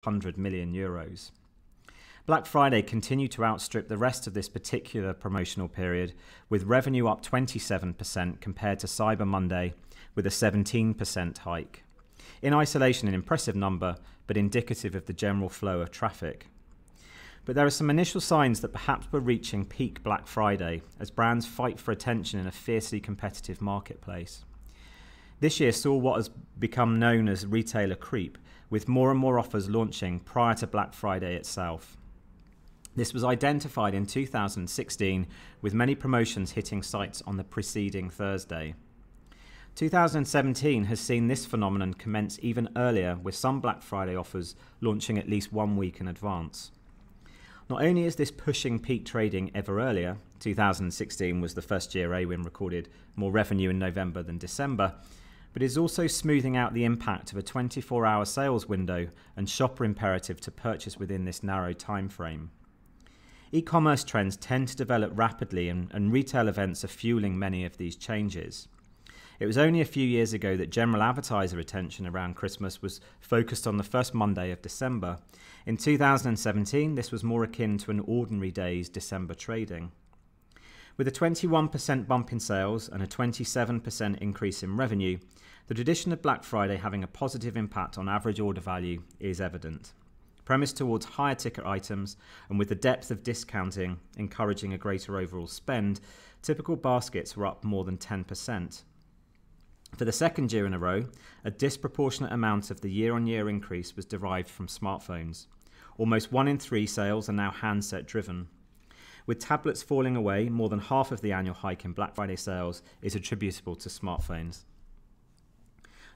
100 million euros. Black Friday continued to outstrip the rest of this particular promotional period, with revenue up 27% compared to Cyber Monday, with a 17% hike. In isolation, an impressive number, but indicative of the general flow of traffic. But there are some initial signs that perhaps we're reaching peak Black Friday as brands fight for attention in a fiercely competitive marketplace. This year saw what has become known as retailer creep, with more and more offers launching prior to Black Friday itself. This was identified in 2016, with many promotions hitting sites on the preceding Thursday. 2017 has seen this phenomenon commence even earlier, with some Black Friday offers launching at least 1 week in advance. Not only is this pushing peak trading ever earlier, 2016 was the first year Awin recorded more revenue in November than December, but is also smoothing out the impact of a 24-hour sales window and shopper imperative to purchase within this narrow time frame. E-commerce trends tend to develop rapidly, and retail events are fueling many of these changes. It was only a few years ago that general advertiser attention around Christmas was focused on the first Monday of December. In 2017, this was more akin to an ordinary day's December trading. With a 21% bump in sales and a 27% increase in revenue, the tradition of Black Friday having a positive impact on average order value is evident. Premised towards higher ticket items and with the depth of discounting encouraging a greater overall spend, typical baskets were up more than 10%. For the second year in a row, a disproportionate amount of the year-on-year increase was derived from smartphones. Almost 1 in 3 sales are now handset driven. With tablets falling away, more than half of the annual hike in Black Friday sales is attributable to smartphones.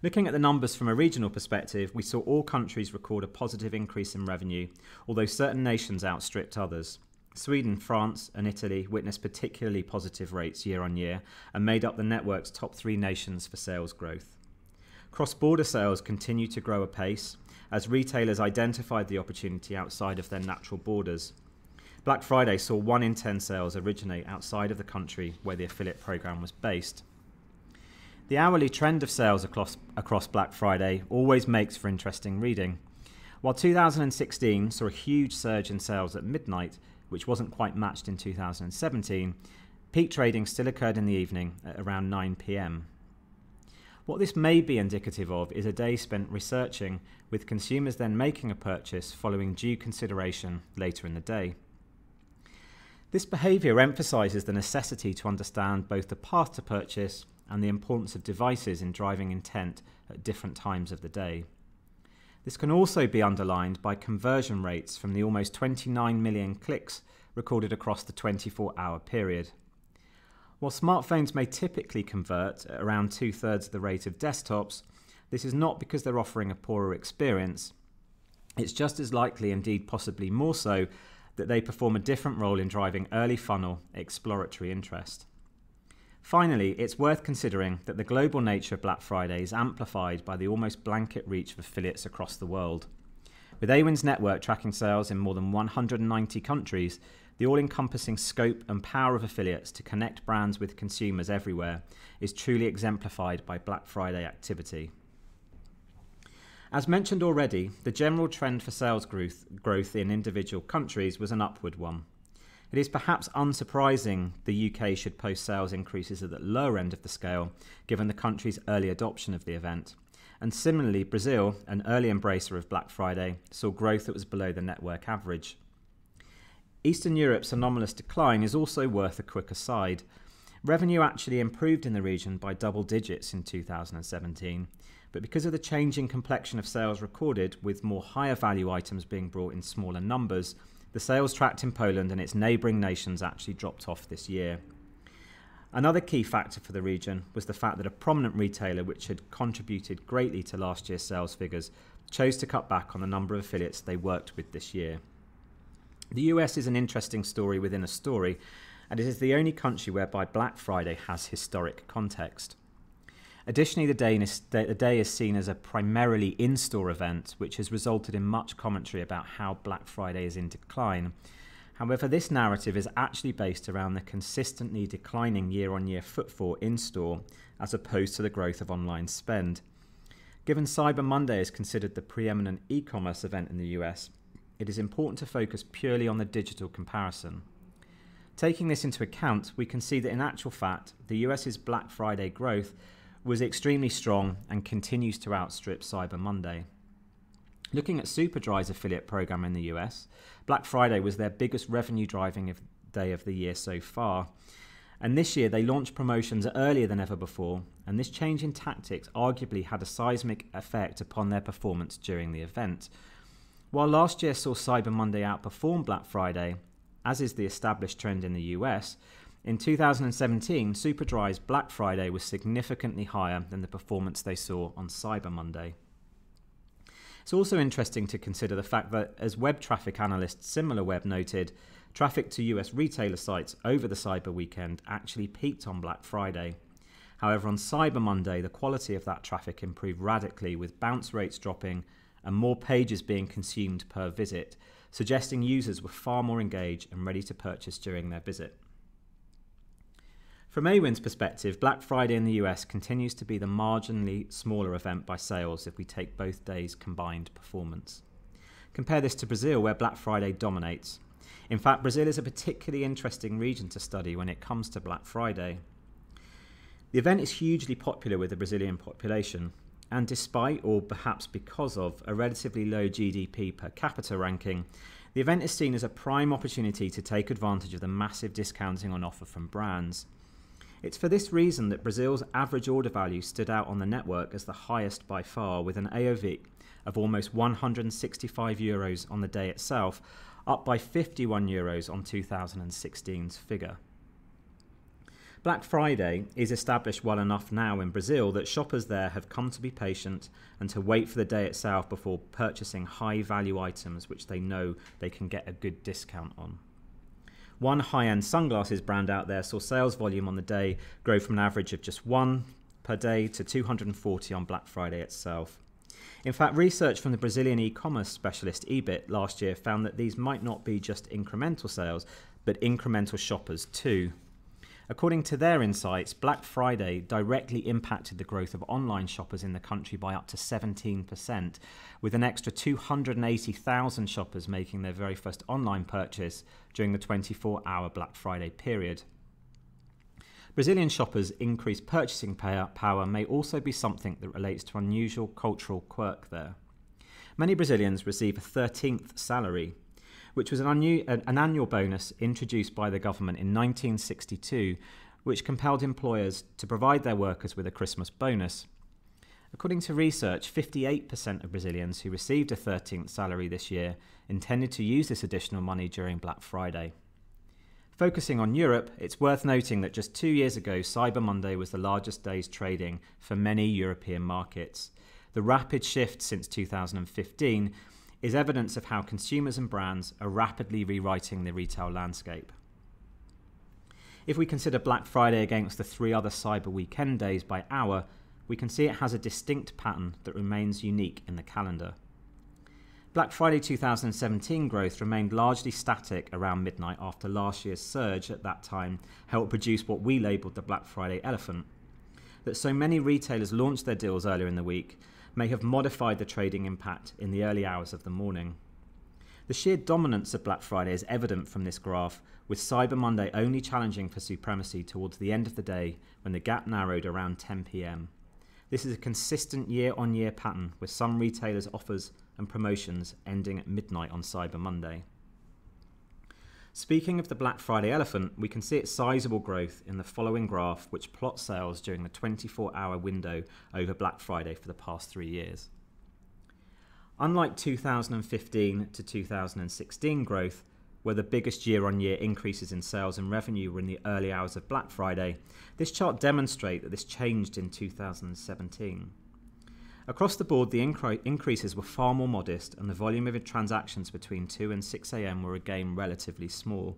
Looking at the numbers from a regional perspective, we saw all countries record a positive increase in revenue, although certain nations outstripped others. Sweden, France and Italy witnessed particularly positive rates year on year and made up the network's top 3 nations for sales growth. Cross-border sales continue to grow apace as retailers identified the opportunity outside of their natural borders. Black Friday saw 1 in 10 sales originate outside of the country where the affiliate program was based. The hourly trend of sales across Black Friday always makes for interesting reading. While 2016 saw a huge surge in sales at midnight, which wasn't quite matched in 2017, peak trading still occurred in the evening at around 9 p.m. What this may be indicative of is a day spent researching, with consumers then making a purchase following due consideration later in the day. This behaviour emphasises the necessity to understand both the path to purchase and the importance of devices in driving intent at different times of the day. This can also be underlined by conversion rates from the almost 29 million clicks recorded across the 24-hour period. While smartphones may typically convert at around 2/3 the rate of desktops, this is not because they're offering a poorer experience. It's just as likely, indeed possibly more so, that they perform a different role in driving early funnel exploratory interest. Finally, it's worth considering that the global nature of Black Friday is amplified by the almost blanket reach of affiliates across the world. With Awin's network tracking sales in more than 190 countries, the all-encompassing scope and power of affiliates to connect brands with consumers everywhere is truly exemplified by Black Friday activity. As mentioned already, the general trend for sales growth in individual countries was an upward one. It is perhaps unsurprising the UK should post sales increases at the lower end of the scale, given the country's early adoption of the event. And similarly, Brazil, an early embracer of Black Friday, saw growth that was below the network average. Eastern Europe's anomalous decline is also worth a quick aside. Revenue actually improved in the region by double digits in 2017, but because of the changing complexion of sales recorded, with more higher value items being brought in smaller numbers, the sales tracked in Poland and its neighbouring nations actually dropped off this year. Another key factor for the region was the fact that a prominent retailer which had contributed greatly to last year's sales figures chose to cut back on the number of affiliates they worked with this year. The US is an interesting story within a story, and it is the only country whereby Black Friday has historic context. Additionally, the day is seen as a primarily in-store event, which has resulted in much commentary about how Black Friday is in decline. However, this narrative is actually based around the consistently declining year-on-year footfall in-store, as opposed to the growth of online spend. Given Cyber Monday is considered the preeminent e-commerce event in the US, it is important to focus purely on the digital comparison. Taking this into account, we can see that in actual fact, the US's Black Friday growth was extremely strong and continues to outstrip Cyber Monday. Looking at Superdry's affiliate program in the US, Black Friday was their biggest revenue-driving day of the year so far. And this year they launched promotions earlier than ever before, and this change in tactics arguably had a seismic effect upon their performance during the event. While last year saw Cyber Monday outperform Black Friday, as is the established trend in the US, in 2017, Superdry's Black Friday was significantly higher than the performance they saw on Cyber Monday. It's also interesting to consider the fact that, as web traffic analyst SimilarWeb noted, traffic to US retailer sites over the Cyber weekend actually peaked on Black Friday. However, on Cyber Monday, the quality of that traffic improved radically, with bounce rates dropping and more pages being consumed per visit, suggesting users were far more engaged and ready to purchase during their visit. From Awin's perspective, Black Friday in the US continues to be the marginally smaller event by sales if we take both days' combined performance. Compare this to Brazil, where Black Friday dominates. In fact, Brazil is a particularly interesting region to study when it comes to Black Friday. The event is hugely popular with the Brazilian population, and despite, or perhaps because of, a relatively low GDP per capita ranking, the event is seen as a prime opportunity to take advantage of the massive discounting on offer from brands. It's for this reason that Brazil's average order value stood out on the network as the highest by far, with an AOV of almost €165 on the day itself, up by €51 on 2016's figure. Black Friday is established well enough now in Brazil that shoppers there have come to be patient and to wait for the day itself before purchasing high-value items which they know they can get a good discount on. One high-end sunglasses brand out there saw sales volume on the day grow from an average of just 1 per day to 240 on Black Friday itself. In fact, research from the Brazilian e-commerce specialist Ebit last year found that these might not be just incremental sales, but incremental shoppers too. According to their insights, Black Friday directly impacted the growth of online shoppers in the country by up to 17%, with an extra 280,000 shoppers making their very first online purchase during the 24-hour Black Friday period. Brazilian shoppers' increased purchasing power may also be something that relates to unusual cultural quirk there. Many Brazilians receive a 13th salary, which was an annual bonus introduced by the government in 1962, which compelled employers to provide their workers with a Christmas bonus. According to research, 58% of Brazilians who received a 13th salary this year intended to use this additional money during Black Friday. Focusing on Europe, it's worth noting that just 2 years ago, Cyber Monday was the largest day's trading for many European markets. The rapid shift since 2015 is evidence of how consumers and brands are rapidly rewriting the retail landscape. If we consider Black Friday against the 3 other Cyber Weekend days by hour, we can see it has a distinct pattern that remains unique in the calendar. Black Friday 2017 growth remained largely static around midnight after last year's surge at that time helped produce what we labelled the Black Friday elephant. That so many retailers launched their deals earlier in the week may have modified the trading impact in the early hours of the morning. The sheer dominance of Black Friday is evident from this graph, with Cyber Monday only challenging for supremacy towards the end of the day when the gap narrowed around 10 p.m. This is a consistent year-on-year pattern, with some retailers' offers and promotions ending at midnight on Cyber Monday. Speaking of the Black Friday elephant, we can see its sizable growth in the following graph, which plots sales during the 24-hour window over Black Friday for the past 3 years. Unlike 2015 to 2016 growth, where the biggest year-on-year increases in sales and revenue were in the early hours of Black Friday, this chart demonstrates that this changed in 2017. Across the board, the increases were far more modest, and the volume of transactions between 2 and 6 a.m. were again relatively small.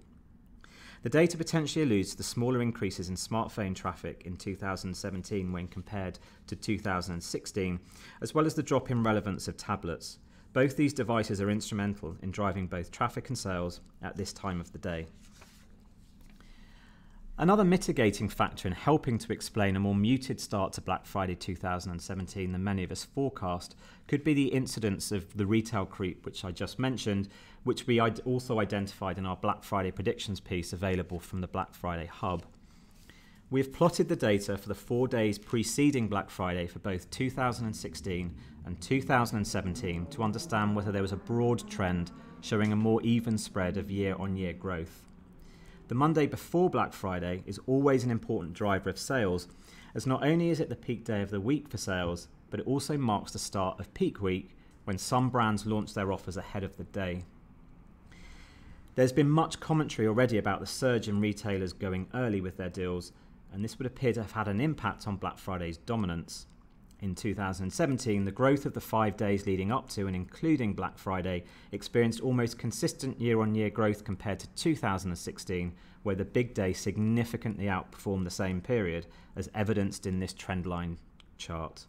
The data potentially alludes to the smaller increases in smartphone traffic in 2017 when compared to 2016, as well as the drop in relevance of tablets. Both these devices are instrumental in driving both traffic and sales at this time of the day. Another mitigating factor in helping to explain a more muted start to Black Friday 2017 than many of us forecast could be the incidence of the retail creep, which I just mentioned, which we also identified in our Black Friday predictions piece available from the Black Friday Hub. We have plotted the data for the 4 days preceding Black Friday for both 2016 and 2017 to understand whether there was a broad trend showing a more even spread of year-on-year growth. The Monday before Black Friday is always an important driver of sales, as not only is it the peak day of the week for sales, but it also marks the start of peak week when some brands launch their offers ahead of the day. There's been much commentary already about the surge in retailers going early with their deals, and this would appear to have had an impact on Black Friday's dominance. In 2017, the growth of the 5 days leading up to and including Black Friday experienced almost consistent year-on-year growth compared to 2016, where the big day significantly outperformed the same period, as evidenced in this trendline chart.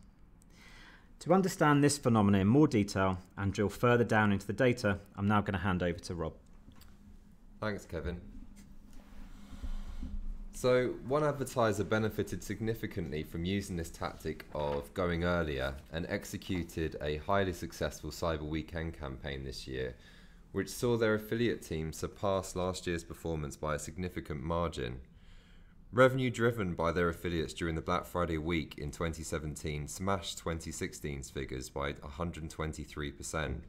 To understand this phenomenon in more detail and drill further down into the data, I'm now going to hand over to Rob. Thanks, Kevin. So, one advertiser benefited significantly from using this tactic of going earlier and executed a highly successful Cyber Weekend campaign this year, which saw their affiliate team surpass last year's performance by a significant margin. Revenue driven by their affiliates during the Black Friday week in 2017 smashed 2016's figures by 123%.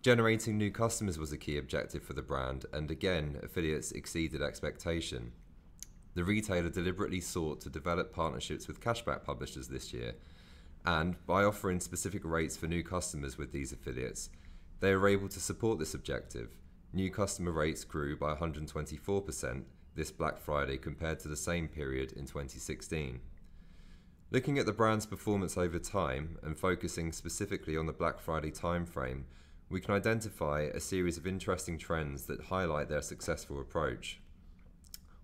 Generating new customers was a key objective for the brand, and again, affiliates exceeded expectation. The retailer deliberately sought to develop partnerships with cashback publishers this year, and by offering specific rates for new customers with these affiliates, they were able to support this objective. New customer rates grew by 124% this Black Friday compared to the same period in 2016. Looking at the brand's performance over time and focusing specifically on the Black Friday timeframe, we can identify a series of interesting trends that highlight their successful approach.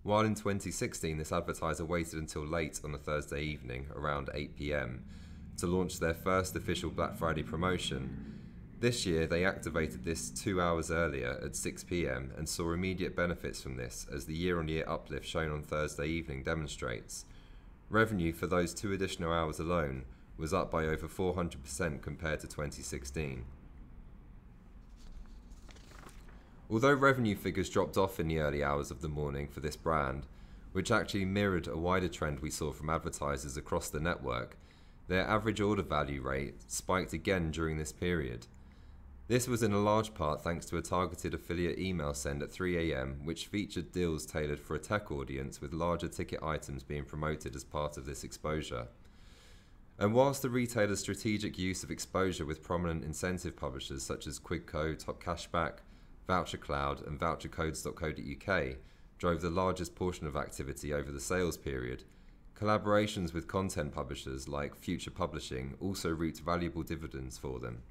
While in 2016 this advertiser waited until late on a Thursday evening, around 8 PM, to launch their first official Black Friday promotion, this year they activated this 2 hours earlier at 6 PM and saw immediate benefits from this, as the year-on-year uplift shown on Thursday evening demonstrates. Revenue for those 2 additional hours alone was up by over 400% compared to 2016. Although revenue figures dropped off in the early hours of the morning for this brand, which actually mirrored a wider trend we saw from advertisers across the network, their average order value rate spiked again during this period. This was in a large part thanks to a targeted affiliate email send at 3 AM, which featured deals tailored for a tech audience, with larger ticket items being promoted as part of this exposure. And whilst the retailer's strategic use of exposure with prominent incentive publishers such as Quidco, Top Cashback, Voucher Cloud and vouchercodes.co.uk drove the largest portion of activity over the sales period, collaborations with content publishers like Future Publishing also reaped valuable dividends for them.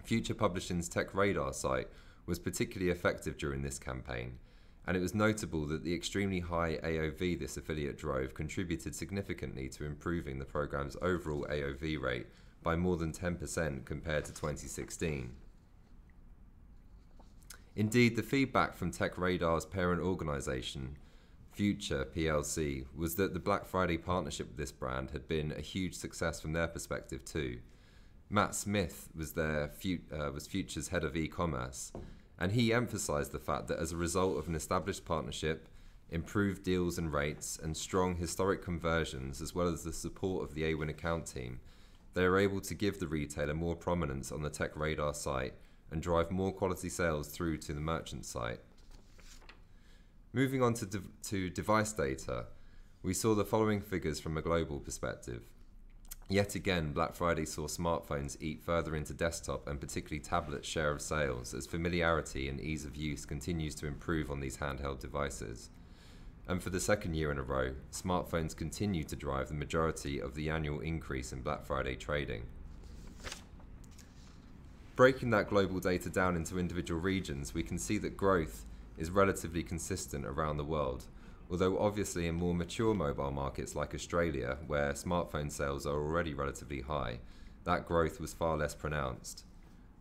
Future Publishing's Tech Radar site was particularly effective during this campaign, and it was notable that the extremely high AOV this affiliate drove contributed significantly to improving the program's overall AOV rate by more than 10% compared to 2016. Indeed, the feedback from Tech Radar's parent organisation, Future plc, was that the Black Friday partnership with this brand had been a huge success from their perspective too. Matt Smith was Future's head of e-commerce, and he emphasised the fact that as a result of an established partnership, improved deals and rates, and strong historic conversions, as well as the support of the Awin account team, they were able to give the retailer more prominence on the Tech Radar site and drive more quality sales through to the merchant site. Moving on to device data, we saw the following figures from a global perspective. Yet again, Black Friday saw smartphones eat further into desktop and particularly tablet share of sales, as familiarity and ease of use continues to improve on these handheld devices. And for the second year in a row, smartphones continue to drive the majority of the annual increase in Black Friday trading. Breaking that global data down into individual regions, we can see that growth is relatively consistent around the world, although obviously in more mature mobile markets like Australia, where smartphone sales are already relatively high, that growth was far less pronounced.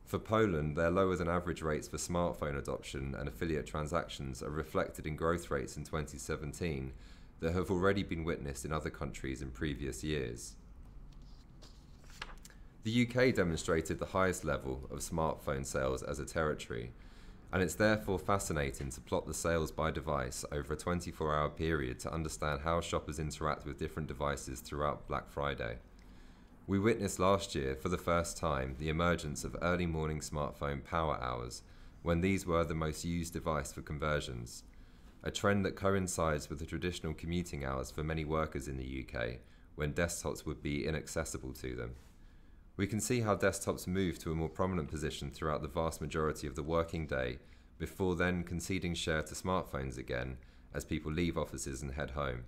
For Poland, their lower than average rates for smartphone adoption and affiliate transactions are reflected in growth rates in 2017 that have already been witnessed in other countries in previous years. The UK demonstrated the highest level of smartphone sales as a territory, and it's therefore fascinating to plot the sales by device over a 24-hour period to understand how shoppers interact with different devices throughout Black Friday. We witnessed last year, for the first time, the emergence of early morning smartphone power hours, when these were the most used device for conversions, a trend that coincides with the traditional commuting hours for many workers in the UK, when desktops would be inaccessible to them. We can see how desktops move to a more prominent position throughout the vast majority of the working day, before then conceding share to smartphones again as people leave offices and head home.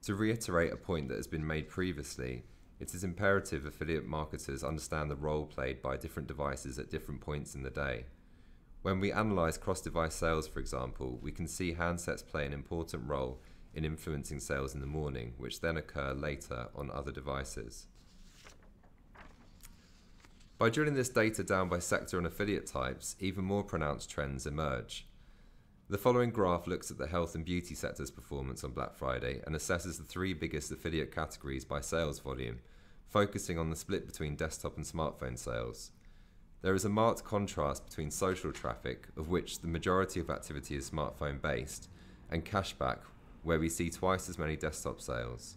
To reiterate a point that has been made previously, it is imperative affiliate marketers understand the role played by different devices at different points in the day. When we analyse cross-device sales, for example, we can see handsets play an important role in influencing sales in the morning, which then occur later on other devices. By drilling this data down by sector and affiliate types, even more pronounced trends emerge. The following graph looks at the health and beauty sector's performance on Black Friday and assesses the three biggest affiliate categories by sales volume, focusing on the split between desktop and smartphone sales. There is a marked contrast between social traffic, of which the majority of activity is smartphone-based, and cashback, where we see twice as many desktop sales.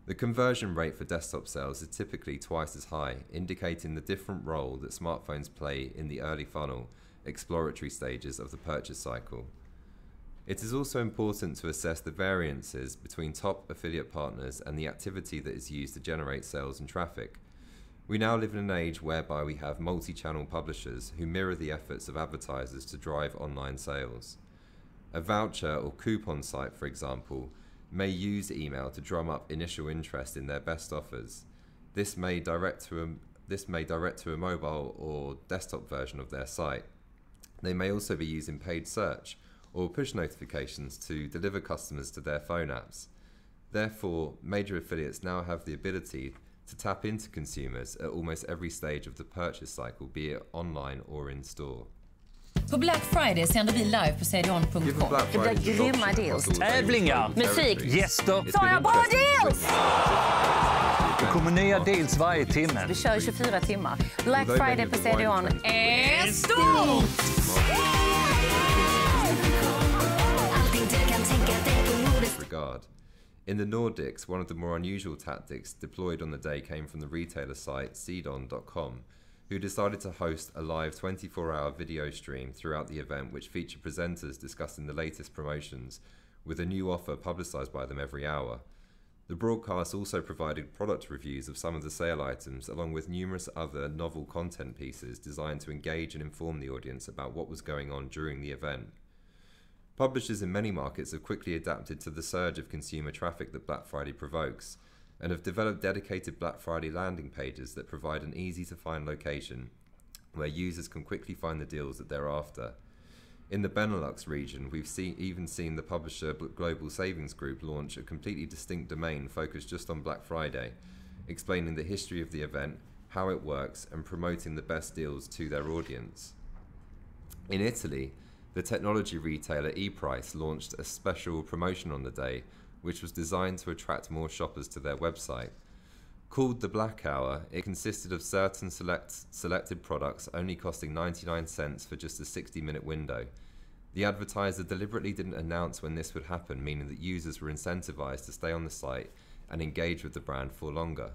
The conversion rate for desktop sales is typically twice as high, indicating the different role that smartphones play in the early funnel, exploratory stages of the purchase cycle. It is also important to assess the variances between top affiliate partners and the activity that is used to generate sales and traffic. We now live in an age whereby we have multi-channel publishers who mirror the efforts of advertisers to drive online sales. A voucher or coupon site, for example, may use email to drum up initial interest in their best offers. This may direct to a mobile or desktop version of their site. They may also be using paid search or push notifications to deliver customers to their phone apps. Therefore, major affiliates now have the ability to tap into consumers at almost every stage of the purchase cycle, be it online or in store. På Black Friday sänder vi live på cdon.com. Det blir grymma deals. Tävlingar, musik, gäster. Så jag bra deals! Det kommer nya deals varje timme. Vi kör 24 timmar. Black Friday på cdon är stort! Regard. In the Nordics, one of the more unusual tactics deployed on the day came from the retailer site cdon.com, who decided to host a live 24-hour video stream throughout the event, which featured presenters discussing the latest promotions, with a new offer publicised by them every hour. The broadcast also provided product reviews of some of the sale items, along with numerous other novel content pieces designed to engage and inform the audience about what was going on during the event. Publishers in many markets have quickly adapted to the surge of consumer traffic that Black Friday provokes, and have developed dedicated Black Friday landing pages that provide an easy-to-find location where users can quickly find the deals that they're after. In the Benelux region, we've even seen the publisher Global Savings Group launch a completely distinct domain focused just on Black Friday, explaining the history of the event, how it works, and promoting the best deals to their audience. In Italy, the technology retailer ePrice launched a special promotion on the day, which was designed to attract more shoppers to their website. Called the Black Hour, it consisted of certain selected products only costing 99 cents for just a 60-minute window. The advertiser deliberately didn't announce when this would happen, meaning that users were incentivized to stay on the site and engage with the brand for longer.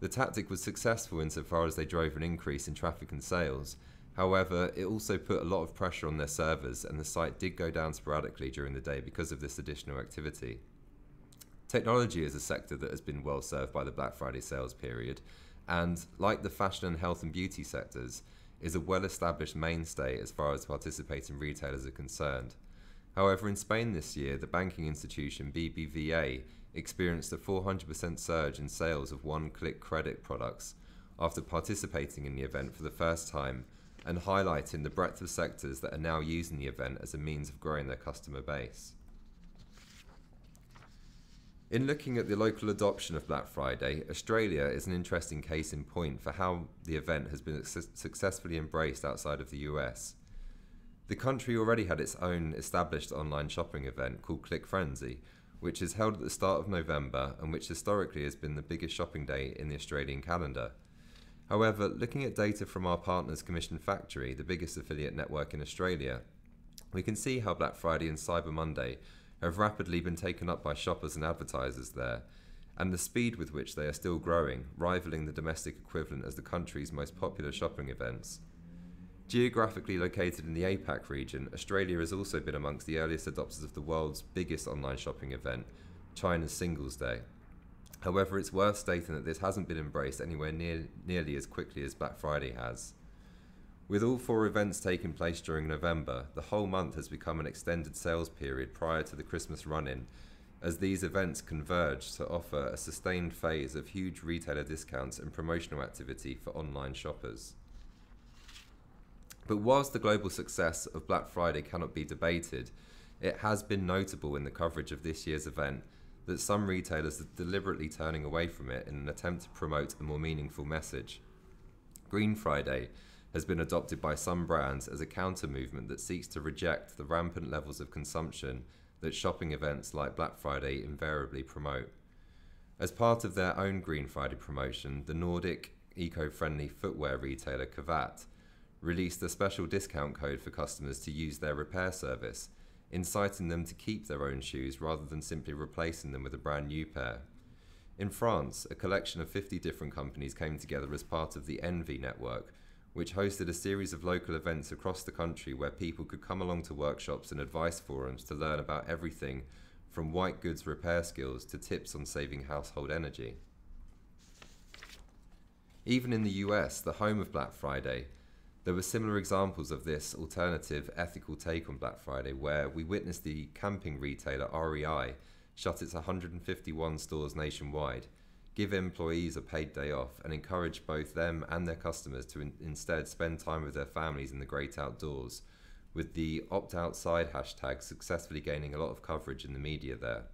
The tactic was successful insofar as they drove an increase in traffic and sales. However, it also put a lot of pressure on their servers, and the site did go down sporadically during the day because of this additional activity. Technology is a sector that has been well served by the Black Friday sales period, and, like the fashion and health and beauty sectors, is a well-established mainstay as far as participating retailers are concerned. However, in Spain this year, the banking institution BBVA experienced a 400% surge in sales of one-click credit products after participating in the event for the first time, and highlighting the breadth of sectors that are now using the event as a means of growing their customer base. In looking at the local adoption of Black Friday, Australia is an interesting case in point for how the event has been successfully embraced outside of the US. The country already had its own established online shopping event called Click Frenzy, which is held at the start of November and which historically has been the biggest shopping day in the Australian calendar. However, looking at data from our partners Commission Factory, the biggest affiliate network in Australia, we can see how Black Friday and Cyber Monday have rapidly been taken up by shoppers and advertisers there, and the speed with which they are still growing, rivaling the domestic equivalent as the country's most popular shopping events. Geographically located in the APAC region, Australia has also been amongst the earliest adopters of the world's biggest online shopping event, China's Singles Day. However, it's worth stating that this hasn't been embraced anywhere nearly as quickly as Black Friday has. With all 4 events taking place during November, the whole month has become an extended sales period prior to the Christmas run-in, as these events converge to offer a sustained phase of huge retailer discounts and promotional activity for online shoppers. But whilst the global success of Black Friday cannot be debated, it has been notable in the coverage of this year's event that some retailers are deliberately turning away from it in an attempt to promote a more meaningful message. Green Friday has been adopted by some brands as a counter-movement that seeks to reject the rampant levels of consumption that shopping events like Black Friday invariably promote. As part of their own Green Friday promotion, the Nordic eco-friendly footwear retailer Kavat released a special discount code for customers to use their repair service, inciting them to keep their own shoes rather than simply replacing them with a brand new pair. In France, a collection of 50 different companies came together as part of the Envy network, which hosted a series of local events across the country where people could come along to workshops and advice forums to learn about everything from white goods repair skills to tips on saving household energy. Even in the US, the home of Black Friday, there were similar examples of this alternative, ethical take on Black Friday, where we witnessed the camping retailer REI shut its 151 stores nationwide, give employees a paid day off, and encourage both them and their customers to instead spend time with their families in the great outdoors, with the opt-outside hashtag successfully gaining a lot of coverage in the media there.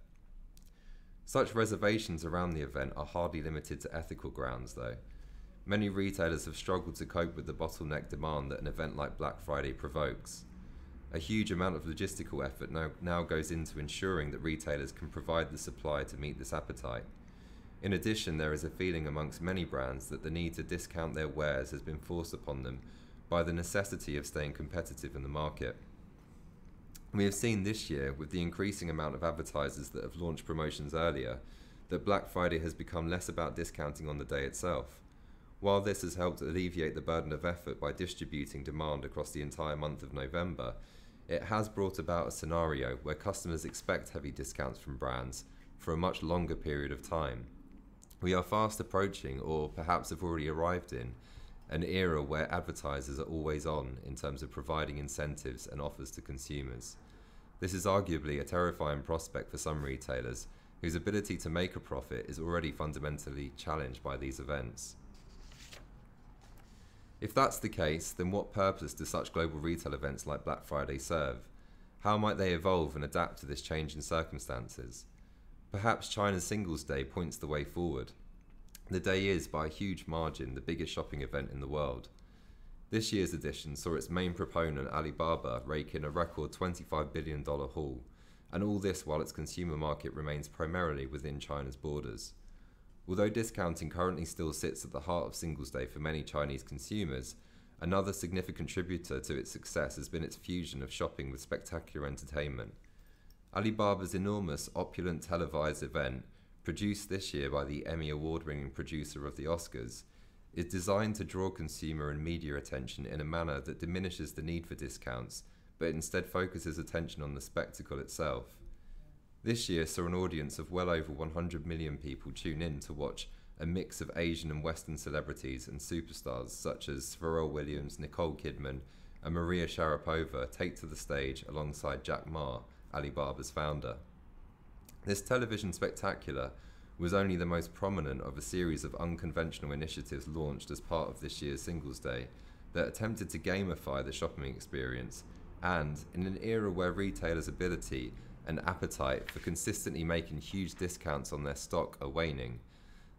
Such reservations around the event are hardly limited to ethical grounds, though. Many retailers have struggled to cope with the bottleneck demand that an event like Black Friday provokes. A huge amount of logistical effort now goes into ensuring that retailers can provide the supply to meet this appetite. In addition, there is a feeling amongst many brands that the need to discount their wares has been forced upon them by the necessity of staying competitive in the market. We have seen this year, with the increasing amount of advertisers that have launched promotions earlier, that Black Friday has become less about discounting on the day itself. While this has helped alleviate the burden of effort by distributing demand across the entire month of November, it has brought about a scenario where customers expect heavy discounts from brands for a much longer period of time. We are fast approaching, or perhaps have already arrived in, an era where advertisers are always on in terms of providing incentives and offers to consumers. This is arguably a terrifying prospect for some retailers, whose ability to make a profit is already fundamentally challenged by these events. If that's the case, then what purpose do such global retail events like Black Friday serve? How might they evolve and adapt to this change in circumstances? Perhaps China's Singles Day points the way forward. The day is, by a huge margin, the biggest shopping event in the world. This year's edition saw its main proponent, Alibaba, rake in a record $25 billion haul, and all this while its consumer market remains primarily within China's borders. Although discounting currently still sits at the heart of Singles Day for many Chinese consumers, another significant contributor to its success has been its fusion of shopping with spectacular entertainment. Alibaba's enormous, opulent televised event, produced this year by the Emmy Award-winning producer of the Oscars, is designed to draw consumer and media attention in a manner that diminishes the need for discounts, but instead focuses attention on the spectacle itself. This year saw an audience of well over 100 million people tune in to watch a mix of Asian and Western celebrities and superstars such as Pharrell Williams, Nicole Kidman, and Maria Sharapova take to the stage alongside Jack Ma, Alibaba's founder. This television spectacular was only the most prominent of a series of unconventional initiatives launched as part of this year's Singles Day that attempted to gamify the shopping experience and, in an era where retailers' ability and appetite for consistently making huge discounts on their stock are waning,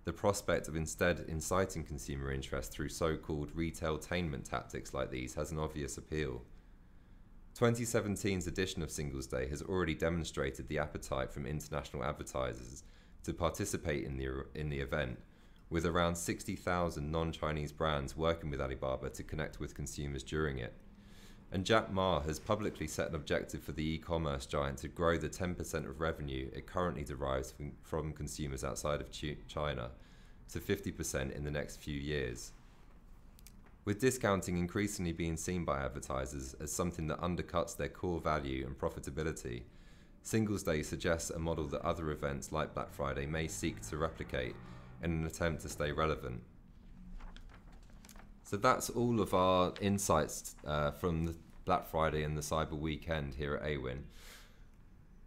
the prospect of instead inciting consumer interest through so-called retail-tainment tactics like these has an obvious appeal. 2017's edition of Singles Day has already demonstrated the appetite from international advertisers to participate in the event, with around 60,000 non-Chinese brands working with Alibaba to connect with consumers during it. And Jack Ma has publicly set an objective for the e-commerce giant to grow the 10% of revenue it currently derives from consumers outside of China to 50% in the next few years. With discounting increasingly being seen by advertisers as something that undercuts their core value and profitability, Singles Day suggests a model that other events like Black Friday may seek to replicate in an attempt to stay relevant. So that's all of our insights from the Black Friday and the Cyber Weekend here at Awin.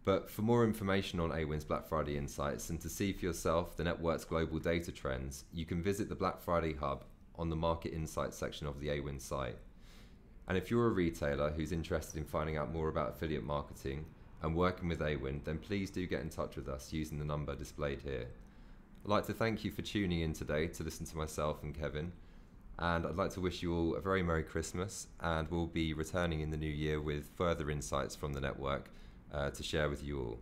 But for more information on Awin's Black Friday insights and to see for yourself the network's global data trends, you can visit the Black Friday Hub on the Market Insights section of the Awin site. And if you're a retailer who's interested in finding out more about affiliate marketing and working with Awin, then please do get in touch with us using the number displayed here. I'd like to thank you for tuning in today to listen to myself and Kevin, and I'd like to wish you all a very Merry Christmas, and we'll be returning in the new year with further insights from the network to share with you all.